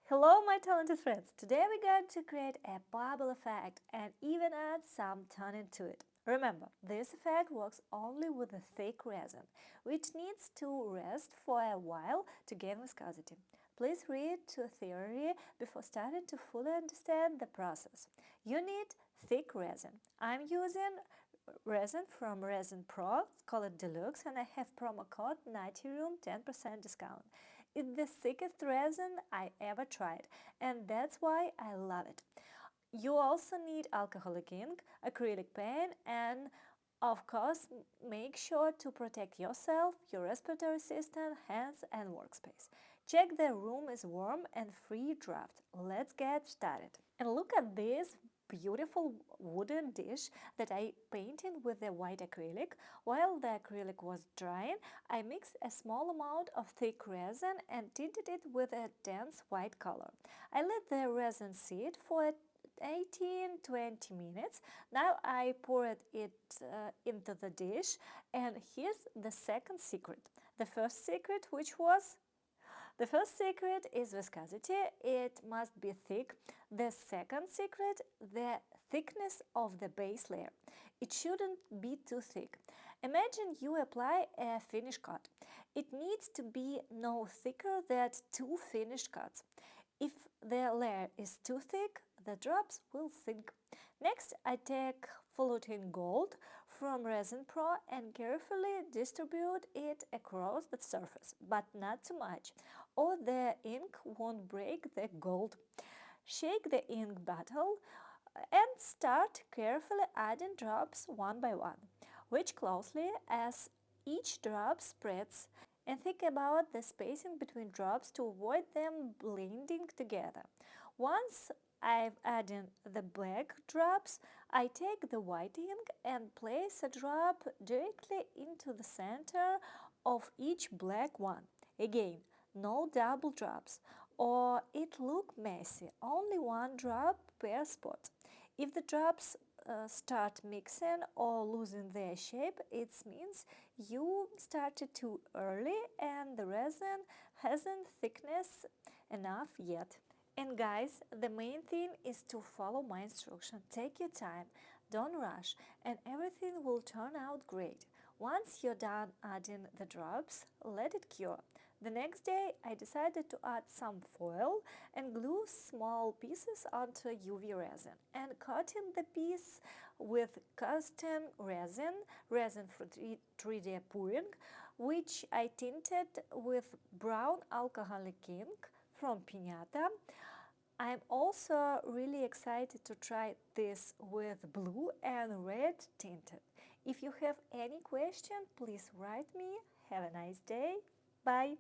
Hello my talented friends! Today we're going to create a bubble effect and even add some toning to it. Remember, this effect works only with a thick resin, which needs to rest for a while to gain viscosity. Please read the theory before starting to fully understand the process. You need thick resin. I'm using resin from Resin Pro, call it Deluxe, and I have promo code NightyRoom 10% discount. It's the thickest resin I ever tried, and that's why I love it. You also need alcoholic ink, acrylic paint, and of course, make sure to protect yourself, your respiratory system, hands, and workspace. Check the room is warm and free draft. Let's get started. And look at this beautiful wooden dish that I painted with the white acrylic. While the acrylic was drying, I mixed a small amount of thick resin and tinted it with a dense white color. I let the resin sit for 18-20 minutes. Now I poured it into the dish, and here's the second secret. The first secret is viscosity. It must be thick. The second secret, the thickness of the base layer. It shouldn't be too thick. Imagine you apply a finish coat. It needs to be no thicker than 2 finished coats. If the layer is too thick, the drops will sink. Next, I take floating gold from Resin Pro and carefully distribute it across the surface, but not too much, or the ink won't break the gold. Shake the ink bottle and start carefully adding drops one by one. Watch closely as each drop spreads, and think about the spacing between drops to avoid them blending together. Once I've added the black drops, I take the white ink and place a drop directly into the center of each black one. Again, no double drops, or it look messy, only one drop per spot. If the drops start mixing or losing their shape, it means you started too early and the resin hasn't thickness enough yet. And guys, the main thing is to follow my instruction. Take your time, don't rush, and everything will turn out great. Once you're done adding the drops, let it cure. The next day, I decided to add some foil and glue small pieces onto UV resin and coating the piece with custom resin for 3D pouring, which I tinted with brown alcoholic ink from Pinata. I'm also really excited to try this with blue and red tinted. If you have any question, please write me. Have a nice day. Bye!